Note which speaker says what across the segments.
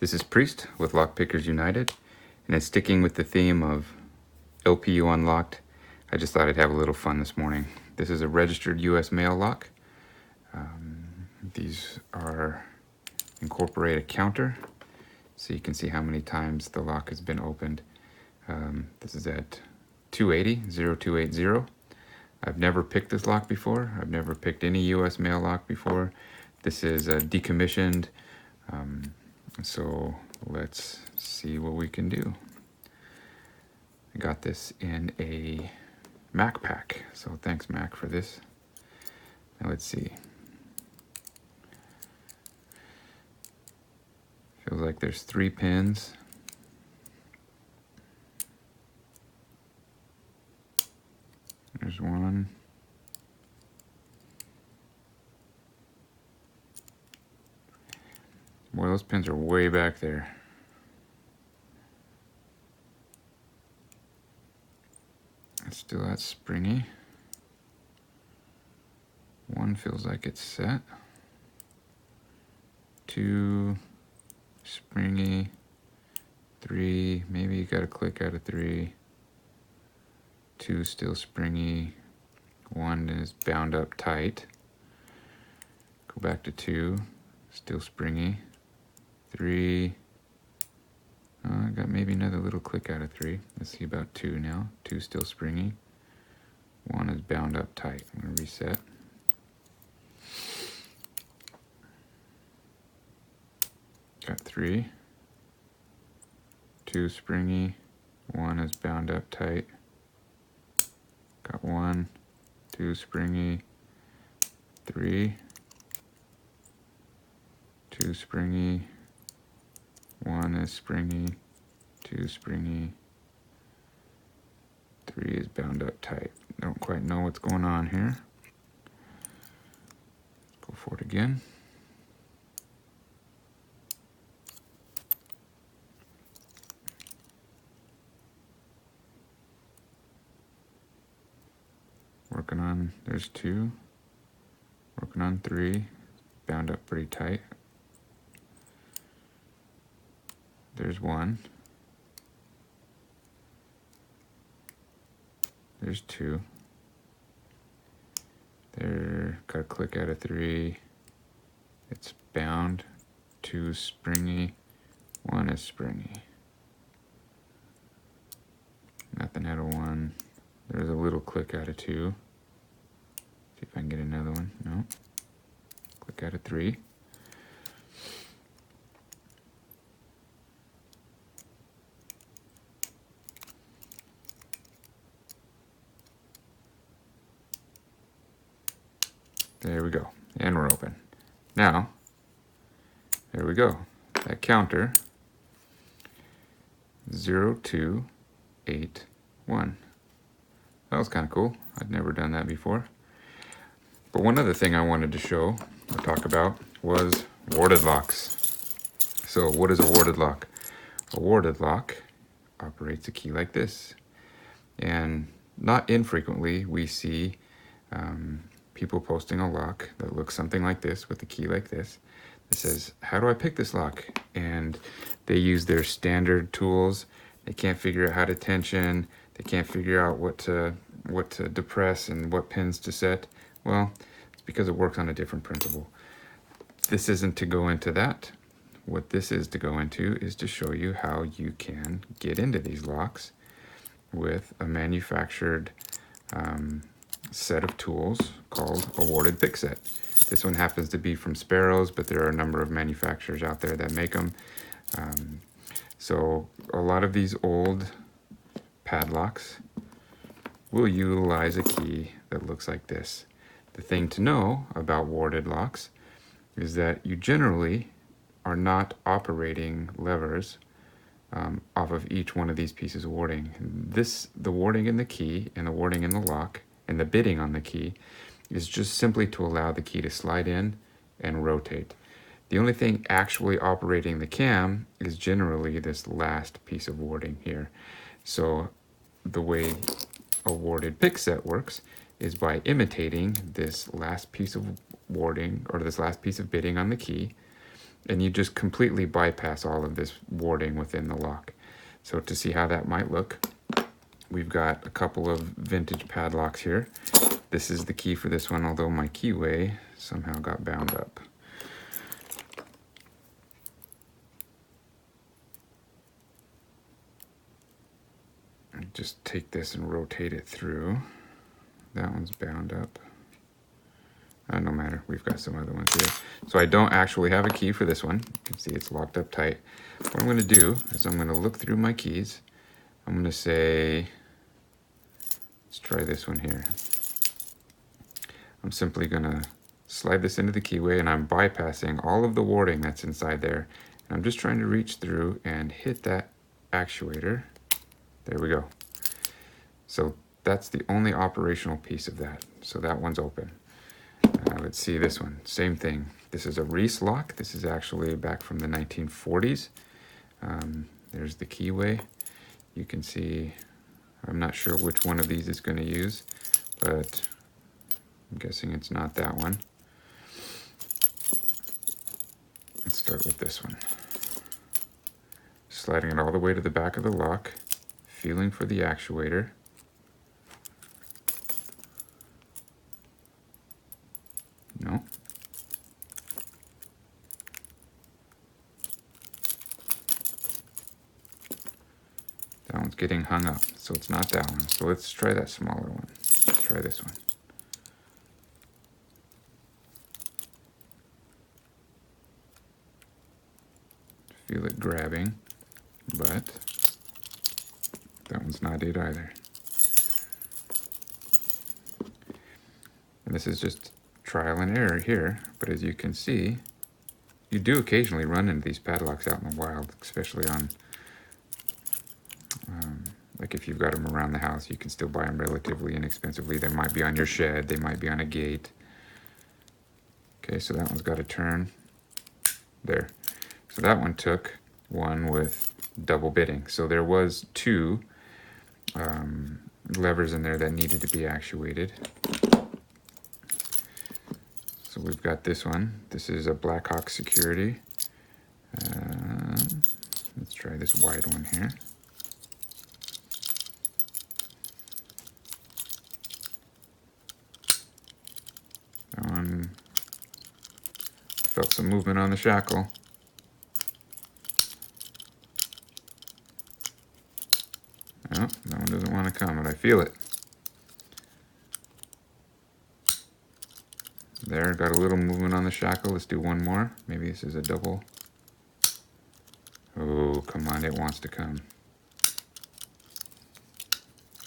Speaker 1: This is Priest with Lockpickers United, and it's sticking with the theme of LPU unlocked. I just thought I'd have a little fun this morning. This is a registered US mail lock. These incorporate a counter, so you can see how many times the lock has been opened. This is at 280-0280. I've never picked this lock before. I've never picked any US mail lock before. This is decommissioned. So let's see what we can do. I got this in a Mac pack, so thanks Mac for this. Now let's see. Feels like there's 3 pins. There's one. Boy, those pins are way back there. It's still that springy. One feels like it's set. 2 springy. 3, maybe you gotta click out of 3. 2 still springy. 1 is bound up tight. Go back to 2, still springy. 3, I got maybe another little click out of 3. Let's see about 2 now. 2 still springy. 1 is bound up tight. I'm gonna reset. Got 3. 2 springy. 1 is bound up tight. Got 1. 2 springy. 3. 2 springy. 1 is springy, 2 springy, 3 is bound up tight. Don't quite know what's going on here. Let's go for it again. Working on, there's 2. Working on 3, bound up pretty tight. There's 1. There's 2. There, got a click out of 3. It's bound. 2 springy. 1 is springy. Nothing out of 1. There's a little click out of 2. See if I can get another one. No. Click out of 3. There we go, and we're open. Now, there we go. That counter, 0281. That was kind of cool. I'd never done that before. But one other thing I wanted to show or talk about was warded locks. So what is a warded lock? A warded lock operates a key like this. And not infrequently we see people posting a lock that looks something like this with a key like this. It says, how do I pick this lock? And they use their standard tools. They can't figure out how to tension. They can't figure out what to depress and what pins to set. Well, it's because it works on a different principle. This isn't to go into that. What this is to go into is to show you how you can get into these locks with a manufactured set of tools called a warded pick set. This one happens to be from Sparrows, but there are a number of manufacturers out there that make them. So a lot of these old padlocks will utilize a key that looks like this. The thing to know about warded locks is that you generally are not operating levers off of each one of these pieces of warding. The warding in the key and the warding in the lock and the bitting on the key is just simply to allow the key to slide in and rotate. The only thing actually operating the cam is generally this last piece of warding here. So the way a warded pick set works is by imitating this last piece of warding or this last piece of bitting on the key And you just completely bypass all of this warding within the lock. So to see how that might look, we've got a couple of vintage padlocks here. This is the key for this one, although my keyway somehow got bound up. Just take this and rotate it through. That one's bound up. No matter, we've got some other ones here. So I don't actually have a key for this one. You can see it's locked up tight. What I'm gonna do is I'm gonna look through my keys. I'm gonna say, let's try this one here. I'm simply gonna slide this into the keyway, and I'm bypassing all of the warding that's inside there. And I'm just trying to reach through and hit that actuator. There we go. So that's the only operational piece of that. So that one's open. Let's see this one, same thing. This is a Reese lock. This is actually back from the 1940s. There's the keyway. You can see, I'm not sure which one of these it's going to use, but I'm guessing it's not that one. Let's start with this one. Sliding it all the way to the back of the lock, feeling for the actuator. No. That one's getting hung up, so it's not that one. So let's try that smaller one. Let's try this one. Feel it grabbing, but that one's not it either. And this is just trial and error here, but as you can see, you do occasionally run into these padlocks out in the wild, especially on, like if you've got them around the house, you can still buy them relatively inexpensively. They might be on your shed, they might be on a gate. Okay, so that one's got to turn there. So that one took one with double bitting. So there was two levers in there that needed to be actuated. So we've got this one. This is a Blackhawk security. Let's try this wide one here. That one felt some movement on the shackle. Oh, that one doesn't want to come, but I feel it. There, got a little movement on the shackle. Let's do one more. Maybe this is a double. Oh, come on, it wants to come.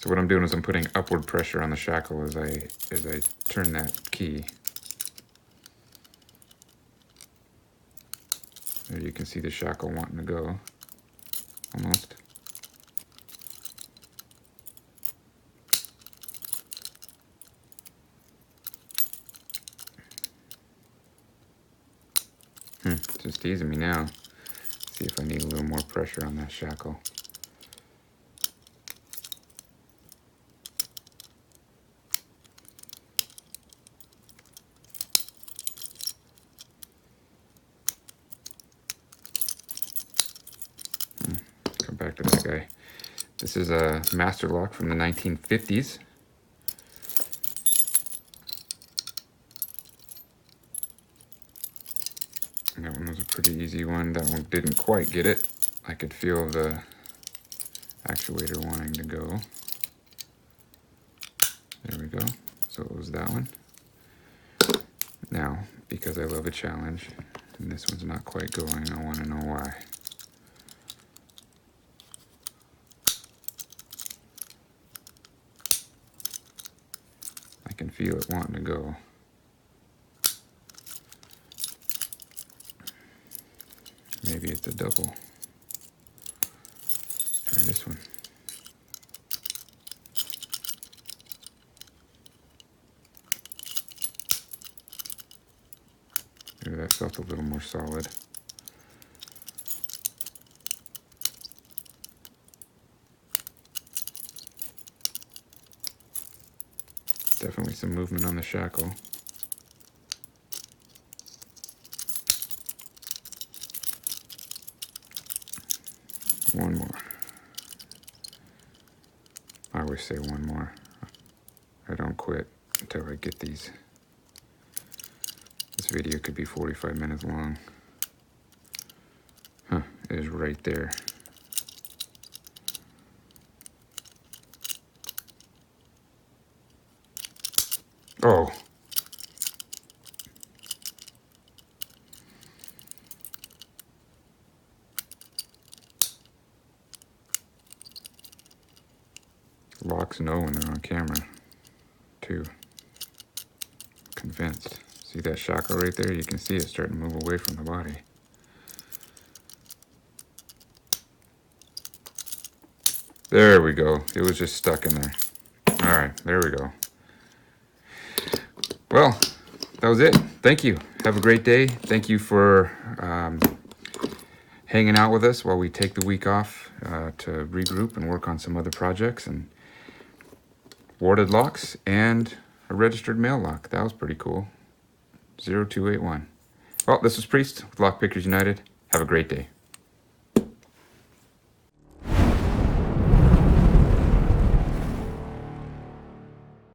Speaker 1: So what I'm doing is I'm putting upward pressure on the shackle as I turn that key. There you can see the shackle wanting to go, almost. It's just teasing me now. See if I need a little more pressure on that shackle. Come back to that guy. This is a master lock from the 1950s. That one was a pretty easy one. That one didn't quite get it. I could feel the actuator wanting to go. There we go. So it was that one. Now, because I love a challenge, and this one's not quite going, I want to know why. I can feel it wanting to go. Maybe it's a double. Let's try this one. Maybe that felt a little more solid. Definitely some movement on the shackle. one more. I always say one more. I don't quit until I get these. This video could be 45 minutes long. Huh, it is right there. Oh. Locks know when they're on camera, too. Convinced. See that shackle right there? You can see it starting to move away from the body. There we go. It was just stuck in there. All right, there we go. Well, that was it. Thank you. Have a great day. Thank you for hanging out with us while we take the week off to regroup and work on some other projects, and warded locks and a registered mail lock. That was pretty cool. 0281. Well, this was Priest with Lock Pickers United. Have a great day.